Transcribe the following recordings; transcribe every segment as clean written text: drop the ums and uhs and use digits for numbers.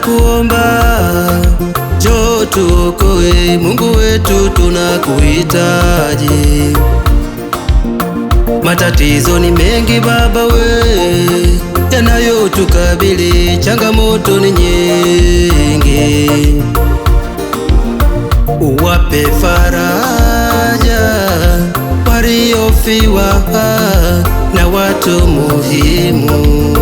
tunakuomba, njoo tuokoe, Mungu wetu tunakuhitaji. Matatizo ni mengi Baba we, yanayotukabili, changamoto ni nyingi. Uwape faraja waliofiwa na watu muhimu,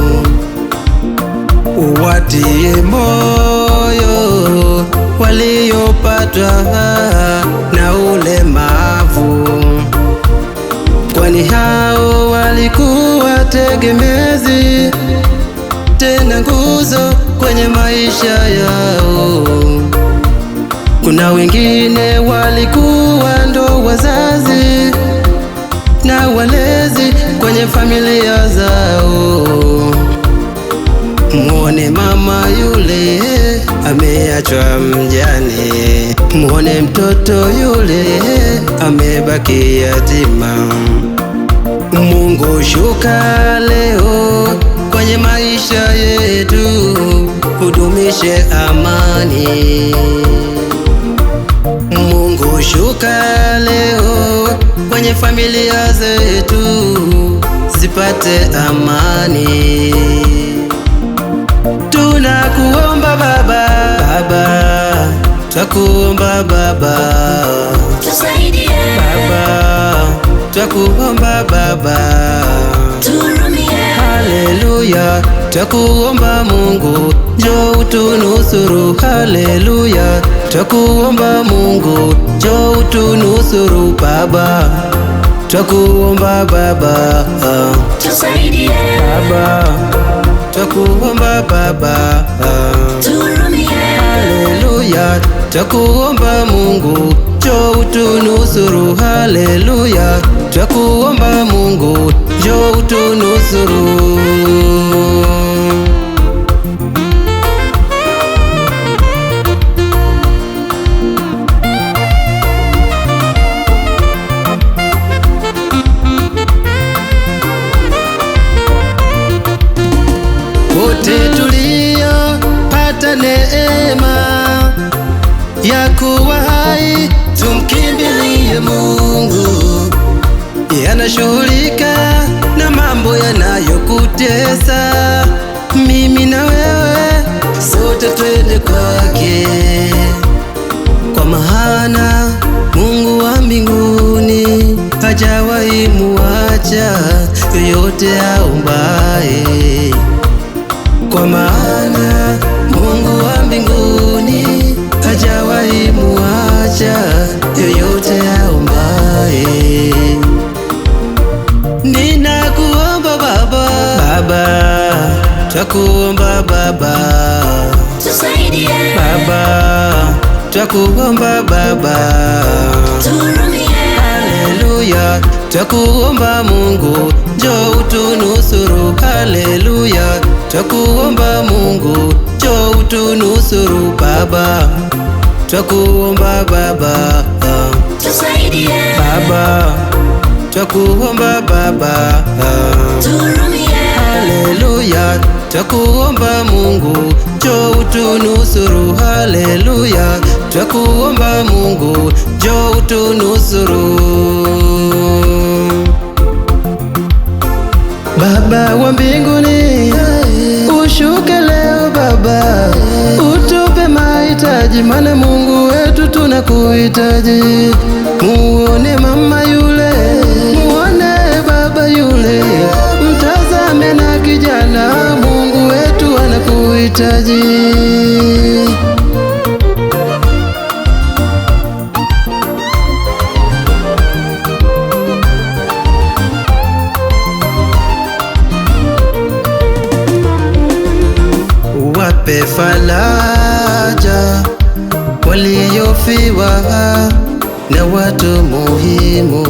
uwatie moyo waliopatwa na ulemavu, kwani hao walikuwa tegemezi, tena nguzo kwenye maisha yao. Kuna wengine walikuwa ndo wazazi na walezi kwenye familia zao. Muone mama yule ameachwa mjane, muone mtoto yule amebaki yatima. Mungu shuka leo kwenye maisha yetu, udumishe amani. Mungu shuka leo kwenye familia zetu, zipate amani. Tunakuomba Baba, Baba, twakuomba Baba, tusaidie Baba, twakuomba Baba, tuhurumie. haleluya. Twakuomba Mungu, njoo utunusuru, haleluya. Twakuomba Mungu, njoo utunusuru Baba, twakuomba Baba, tusaidie Baba, twakuomba Baba, tuhurumie. haleluya. Twakuomba Mungu, njoo utunusuru, haleluya. Twakuomba Mungu, njoo utunusuru. Wote tuliopata neema ya kuwa hai, tumkimbilie Mungu. Yanashughulika na mambo yanayokutesa, mimi na wewe sote twende kwake, kwa maana Mungu wa mbinguni hajawahi muacha yoyote aombaye. Kwa maana Mungu wa mbinguni hajawahi muacha yoyote aombaye. Ninakuomba Baba, Baba, twakuomba Baba, Tusaidie Baba, twakuomba Baba, tuhurumie. haleluya. Twakuomba Mungu, njoo utunusuru, haleluya. Twakuomba Mungu, njoo utunusuru Baba, twakuomba Baba, Tusaidie Baba, twakuomba Baba, tuhurumie. haleluya. Twakuomba Mungu, njoo utunusuru, haleluya. Twakuomba Mungu, njoo utunusuru. Baba wa mbinguni, ushuke leo Baba, utupe mahitaji, maana Mungu wetu tunakuhitaji. Muone mama yule, muone baba yule, mtazame na kijana, Mungu wetu anakuhitaji. Wape faraja waliofiwa na watu muhimu,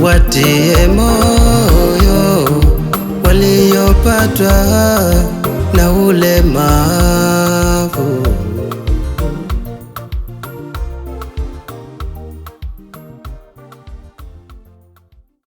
watie moyo waliopatwa na ulemavu.